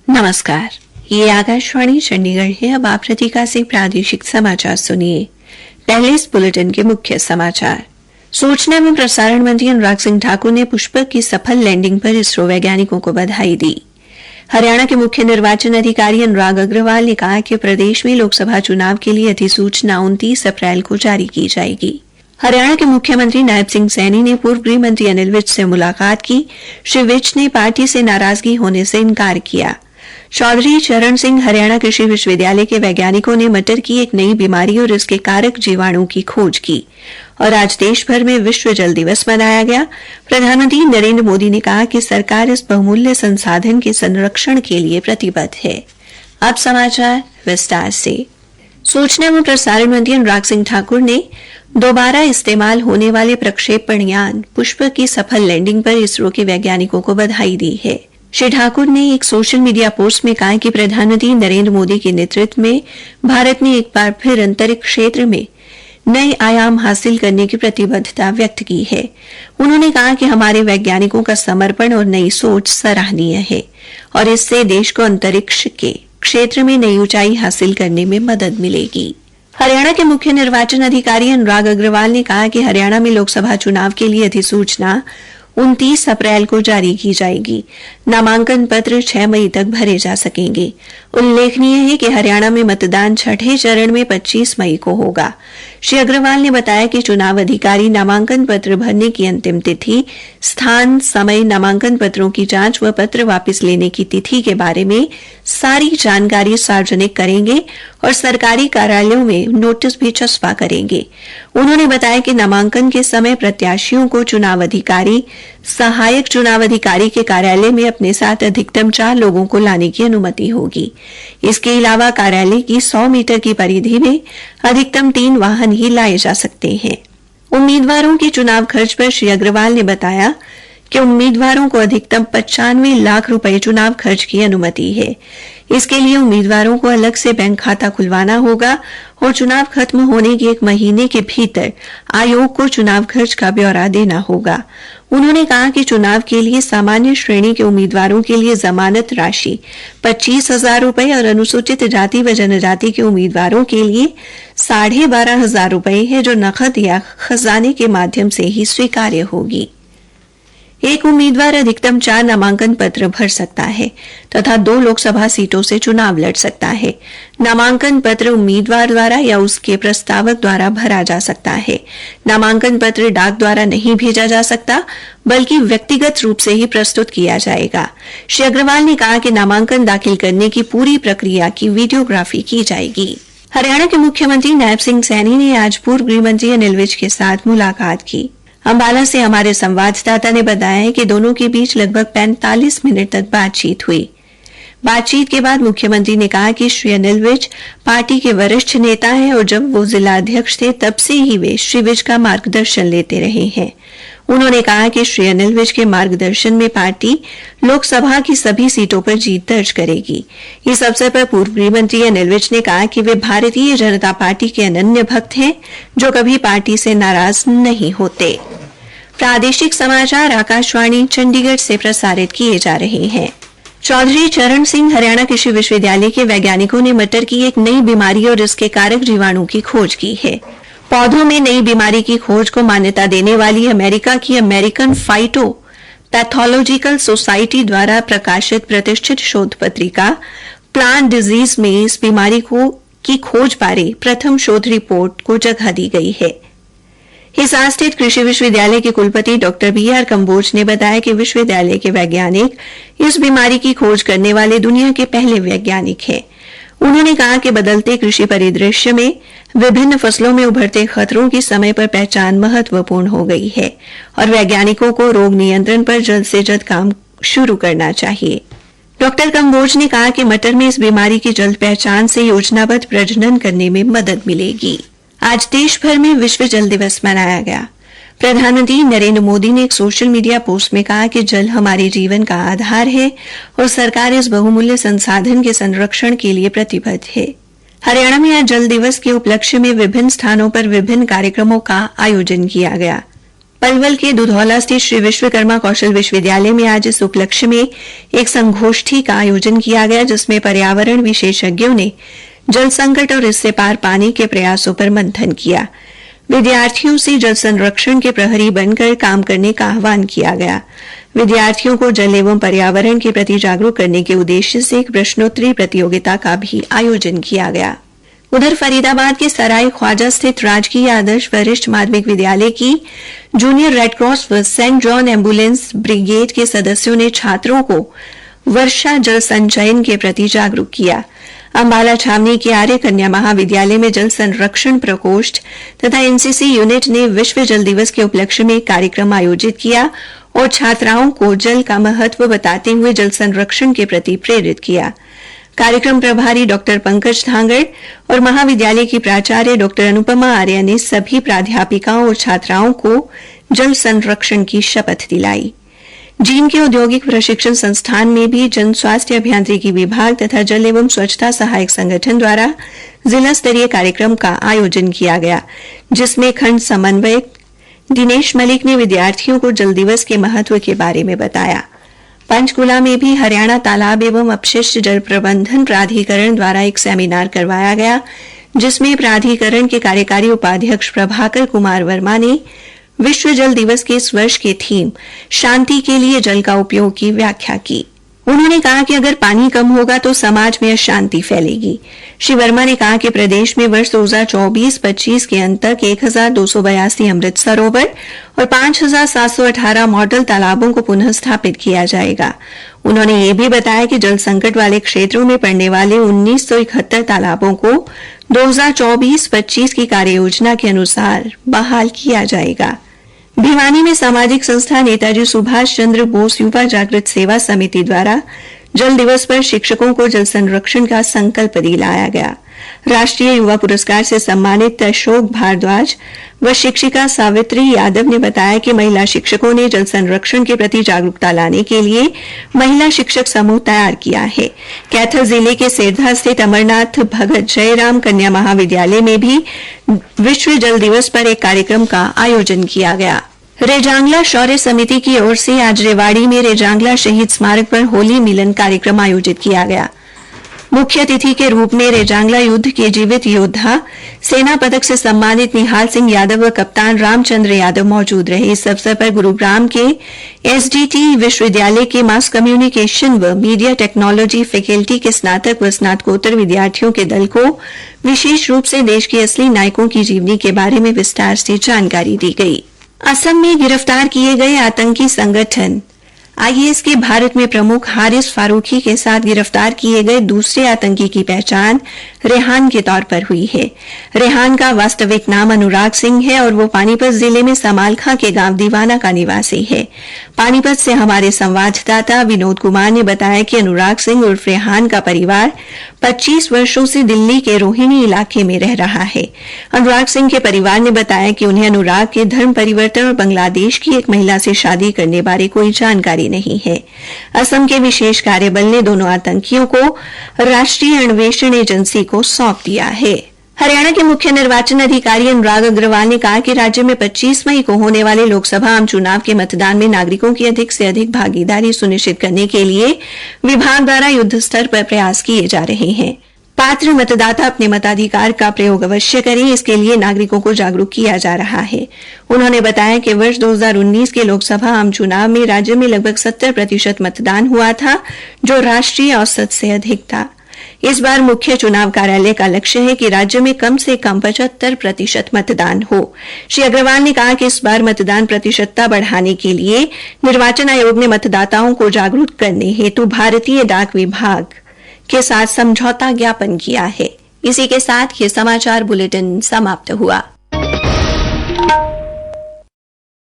नमस्कार, ये आकाशवाणी चंडीगढ़ है। अब आप रतिका से प्रादेशिक समाचार सुनिए। पहले इस बुलेटिन के मुख्य समाचार। सूचना एवं प्रसारण मंत्री अनुराग सिंह ठाकुर ने पुष्पक की सफल लैंडिंग पर इसरो वैज्ञानिकों को बधाई दी। हरियाणा के मुख्य निर्वाचन अधिकारी अनुराग अग्रवाल ने कहा कि प्रदेश में लोकसभा चुनाव के लिए अधिसूचना 29 अप्रैल को जारी की जाएगी। हरियाणा के मुख्यमंत्री नायब सिंह सैनी ने पूर्व गृह मंत्री अनिल विज से मुलाकात की। श्री विज ने पार्टी से नाराजगी होने से इनकार किया। चौधरी चरण सिंह हरियाणा कृषि विश्वविद्यालय के वैज्ञानिकों ने मटर की एक नई बीमारी और इसके कारक जीवाणु की खोज की। और आज देश भर में विश्व जल दिवस मनाया गया। प्रधानमंत्री नरेंद्र मोदी ने कहा कि सरकार इस बहुमूल्य संसाधन के संरक्षण के लिए प्रतिबद्ध है। अब समाचार विस्तार से। सूचना एवं प्रसारण मंत्री अनुराग सिंह ठाकुर ने दोबारा इस्तेमाल होने वाले प्रक्षेपण यान पुष्पक की सफल लैंडिंग पर इसरो के वैज्ञानिकों को बधाई दी है। श्री ठाकुर ने एक सोशल मीडिया पोस्ट में कहा कि प्रधानमंत्री नरेंद्र मोदी के नेतृत्व में भारत ने एक बार फिर अंतरिक्ष क्षेत्र में नए आयाम हासिल करने की प्रतिबद्धता व्यक्त की है। उन्होंने कहा कि हमारे वैज्ञानिकों का समर्पण और नई सोच सराहनीय है और इससे देश को अंतरिक्ष के क्षेत्र में नई ऊंचाई हासिल करने में मदद मिलेगी। हरियाणा के मुख्य निर्वाचन अधिकारी अनुराग अग्रवाल ने कहा कि हरियाणा में लोकसभा चुनाव के लिए अधिसूचना 29 अप्रैल को जारी की जाएगी। नामांकन पत्र 6 मई तक भरे जा सकेंगे। उल्लेखनीय है कि हरियाणा में मतदान छठे चरण में 25 मई को होगा। श्री अग्रवाल ने बताया कि चुनाव अधिकारी नामांकन पत्र भरने की अंतिम तिथि, स्थान, समय, नामांकन पत्रों की जांच व पत्र वापस लेने की तिथि के बारे में सारी जानकारी सार्वजनिक करेंगे और सरकारी कार्यालयों में नोटिस भी चस्पा करेंगे। उन्होंने बताया कि नामांकन के समय प्रत्याशियों को चुनाव अधिकारी, सहायक चुनाव अधिकारी के कार्यालय में अपने साथ अधिकतम 4 लोगों को लाने की अनुमति होगी। इसके अलावा कार्यालय की 100 मीटर की परिधि में अधिकतम 3 वाहन ही लाए जा सकते हैं। उम्मीदवारों के चुनाव खर्च पर श्री अग्रवाल ने बताया कि उम्मीदवारों को अधिकतम 95 लाख रुपए चुनाव खर्च की अनुमति है। इसके लिए उम्मीदवारों को अलग से बैंक खाता खुलवाना होगा और चुनाव खत्म होने के 1 महीने के भीतर आयोग को चुनाव खर्च का ब्यौरा देना होगा। उन्होंने कहा कि चुनाव के लिए सामान्य श्रेणी के उम्मीदवारों के लिए जमानत राशि 25,000 रुपए और अनुसूचित जाति व जनजाति के उम्मीदवारों के लिए 12,500 रुपए है, जो नकद या खजाने के माध्यम से ही स्वीकार्य होगी। एक उम्मीदवार अधिकतम 4 नामांकन पत्र भर सकता है तथा 2 लोकसभा सीटों से चुनाव लड़ सकता है। नामांकन पत्र उम्मीदवार द्वारा या उसके प्रस्तावक द्वारा भरा जा सकता है। नामांकन पत्र डाक द्वारा नहीं भेजा जा सकता, बल्कि व्यक्तिगत रूप से ही प्रस्तुत किया जाएगा। श्री अग्रवाल ने कहा कि नामांकन दाखिल करने की पूरी प्रक्रिया की वीडियोग्राफी की जाएगी। हरियाणा के मुख्यमंत्री नायब सिंह सैनी ने आज पूर्व गृह मंत्री अनिल विज के साथ मुलाकात की। अंबाला से हमारे संवाददाता ने बताया है कि दोनों के बीच लगभग 45 मिनट तक बातचीत हुई। बातचीत के बाद मुख्यमंत्री ने कहा कि श्री अनिल विज पार्टी के वरिष्ठ नेता हैं और जब वो जिला अध्यक्ष थे तब से ही वे श्री विज का मार्गदर्शन लेते रहे हैं। उन्होंने कहा कि श्री अनिल विज के मार्गदर्शन में पार्टी लोकसभा की सभी सीटों पर जीत दर्ज करेगी। इस अवसर पर पूर्व गृह मंत्री अनिल विज ने कहा कि वे भारतीय जनता पार्टी के अनन्य भक्त हैं, जो कभी पार्टी से नाराज नहीं होते। प्रादेशिक समाचार आकाशवाणी चंडीगढ़ से प्रसारित किए जा रहे हैं। चौधरी चरण सिंह हरियाणा कृषि विश्वविद्यालय के वैज्ञानिकों ने मटर की एक नई बीमारी और इसके कारक जीवाणु की खोज की है। पौधों में नई बीमारी की खोज को मान्यता देने वाली अमेरिका की अमेरिकन फाइटो पैथोलॉजिकल सोसाइटी द्वारा प्रकाशित प्रतिष्ठित शोध पत्रिका प्लांट डिजीज में इस बीमारी की खोज बारे प्रथम शोध रिपोर्ट को जगह दी गई है। हिसार स्थित कृषि विश्वविद्यालय के कुलपति डॉक्टर BR कंबोज ने बताया कि विश्वविद्यालय के वैज्ञानिक इस बीमारी की खोज करने वाले दुनिया के पहले वैज्ञानिक हैं। उन्होंने कहा कि बदलते कृषि परिदृश्य में विभिन्न फसलों में उभरते खतरों की समय पर पहचान महत्वपूर्ण हो गई है और वैज्ञानिकों को रोग नियंत्रण पर जल्द से जल्द काम शुरू करना चाहिए। डॉक्टर कंबोज ने कहा कि मटर में इस बीमारी की जल्द पहचान से योजनाबद्ध प्रजनन करने में मदद मिलेगी। आज देश भर में विश्व जल दिवस मनाया गया। प्रधानमंत्री नरेंद्र मोदी ने एक सोशल मीडिया पोस्ट में कहा कि जल हमारे जीवन का आधार है और सरकार इस बहुमूल्य संसाधन के संरक्षण के लिए प्रतिबद्ध है। हरियाणा में आज जल दिवस के उपलक्ष्य में विभिन्न स्थानों पर विभिन्न कार्यक्रमों का आयोजन किया गया। पलवल के दुधौला स्थित श्री विश्वकर्मा कौशल विश्वविद्यालय में आज इस उपलक्ष्य में एक संगोष्ठी का आयोजन किया गया, जिसमें पर्यावरण विशेषज्ञों ने जल संकट और इससे पार पाने के प्रयासों पर मंथन किया। विद्यार्थियों से जल संरक्षण के प्रहरी बनकर काम करने का आह्वान किया गया। विद्यार्थियों को जल एवं पर्यावरण के प्रति जागरूक करने के उद्देश्य से एक प्रश्नोत्तरी प्रतियोगिता का भी आयोजन किया गया। उधर फरीदाबाद के सराय ख्वाजा स्थित राजकीय आदर्श वरिष्ठ माध्यमिक विद्यालय की जूनियर रेड क्रॉस व सेंट जॉन एम्बुलेंस ब्रिगेड के सदस्यों ने छात्रों को वर्षा जल संचयन के प्रति जागरूक किया। अंबाला छावनी के आर्य कन्या महाविद्यालय में जल संरक्षण प्रकोष्ठ तथा एनसीसी यूनिट ने विश्व जल दिवस के उपलक्ष्य में कार्यक्रम आयोजित किया और छात्राओं को जल का महत्व बताते हुए जल संरक्षण के प्रति प्रेरित किया। कार्यक्रम प्रभारी डॉक्टर पंकज धांगड़ और महाविद्यालय की प्राचार्य डॉक्टर अनुपमा आर्य ने सभी प्राध्यापिकाओं और छात्राओं को जल संरक्षण की शपथ दिलाई। जींद के औद्योगिक प्रशिक्षण संस्थान में भी जन स्वास्थ्य अभियांत्रिकी विभाग तथा जल एवं स्वच्छता सहायक संगठन द्वारा जिला स्तरीय कार्यक्रम का आयोजन किया गया, जिसमें खंड समन्वयक दिनेश मलिक ने विद्यार्थियों को जल दिवस के महत्व के बारे में बताया। पंचकुला में भी हरियाणा तालाब एवं अपशिष्ट जल प्रबंधन प्राधिकरण द्वारा एक सेमिनार करवाया गया, जिसमें प्राधिकरण के कार्यकारी उपाध्यक्ष प्रभाकर कुमार वर्मा ने विश्व जल दिवस के इस वर्ष के थीम शांति के लिए जल का उपयोग की व्याख्या की। उन्होंने कहा कि अगर पानी कम होगा तो समाज में अशांति फैलेगी। श्री वर्मा ने कहा कि प्रदेश में वर्ष 2024-25 के अंत तक 1282 अमृत सरोवर और 5718 मॉडल तालाबों को पुनः स्थापित किया जाएगा। उन्होंने ये भी बताया कि जल संकट वाले क्षेत्रों में पड़ने वाले 1971 तालाबों को 2024-25 की कार्ययोजना के अनुसार बहाल किया जाएगा। भिवानी में सामाजिक संस्था नेताजी सुभाष चंद्र बोस युवा जागृत सेवा समिति द्वारा जल दिवस पर शिक्षकों को जल संरक्षण का संकल्प दिलाया गया। राष्ट्रीय युवा पुरस्कार से सम्मानित अशोक भारद्वाज व शिक्षिका सावित्री यादव ने बताया कि महिला शिक्षकों ने जल संरक्षण के प्रति जागरूकता लाने के लिए महिला शिक्षक समूह तैयार किया है। कैथल जिले के सेरधा स्थित अमरनाथ भगत जयराम कन्या महाविद्यालय में भी विश्व जल दिवस पर एक कार्यक्रम का आयोजन किया गया। रेजांगला शौर्य समिति की ओर से आज रेवाड़ी में रेजांगला शहीद स्मारक पर होली मिलन कार्यक्रम आयोजित किया गया। मुख्य अतिथि के रूप में रेजांगला युद्ध के जीवित योद्धा सेना पदक से सम्मानित निहाल सिंह यादव व कप्तान रामचंद्र यादव मौजूद रहे। इस अवसर पर गुरुग्राम के एसडीटी विश्वविद्यालय के मास कम्युनिकेशन व मीडिया टेक्नोलॉजी फैकल्टी के स्नातक व स्नातकोत्तर विद्यार्थियों के दल को विशेष रूप से देश के असली नायकों की जीवनी के बारे में विस्तार से जानकारी दी गई। असम में गिरफ्तार किए गए आतंकी संगठन आईएस के भारत में प्रमुख हारिस फारूकी के साथ गिरफ्तार किए गए दूसरे आतंकी की पहचान रेहान के तौर पर हुई है। रेहान का वास्तविक नाम अनुराग सिंह है और वो पानीपत जिले में समालखा के गांव दीवाना का निवासी है। पानीपत से हमारे संवाददाता विनोद कुमार ने बताया कि अनुराग सिंह उर्फ रेहान का परिवार 25 वर्षों से दिल्ली के रोहिणी इलाके में रह रहा है। अनुराग सिंह के परिवार ने बताया कि उन्हें अनुराग के धर्म परिवर्तन और बांग्लादेश की एक महिला से शादी करने बारे कोई जानकारी नहीं है। असम के विशेष कार्यबल ने दोनों आतंकियों को राष्ट्रीय अन्वेषण एजेंसी को सौंप दिया है। हरियाणा के मुख्य निर्वाचन अधिकारी अनुराग अग्रवाल ने कहा कि राज्य में 25 मई को होने वाले लोकसभा आम चुनाव के मतदान में नागरिकों की अधिक से अधिक भागीदारी सुनिश्चित करने के लिए विभाग द्वारा युद्ध स्तर पर प्रयास किए जा रहे हैं। पात्र मतदाता अपने मताधिकार का प्रयोग अवश्य करें, इसके लिए नागरिकों को जागरूक किया जा रहा है। उन्होंने बताया कि वर्ष 2019 के लोकसभा आम चुनाव में राज्य में लगभग 70% मतदान हुआ था, जो राष्ट्रीय औसत से अधिक था। इस बार मुख्य चुनाव कार्यालय का लक्ष्य है कि राज्य में कम से कम 75% मतदान हो। श्री अग्रवाल ने कहा कि इस बार मतदान प्रतिशतता बढ़ाने के लिए निर्वाचन आयोग ने मतदाताओं को जागरूक करने हेतु भारतीय डाक विभाग के साथ समझौता ज्ञापन किया है। इसी के साथ ये समाचार बुलेटिन समाप्त हुआ।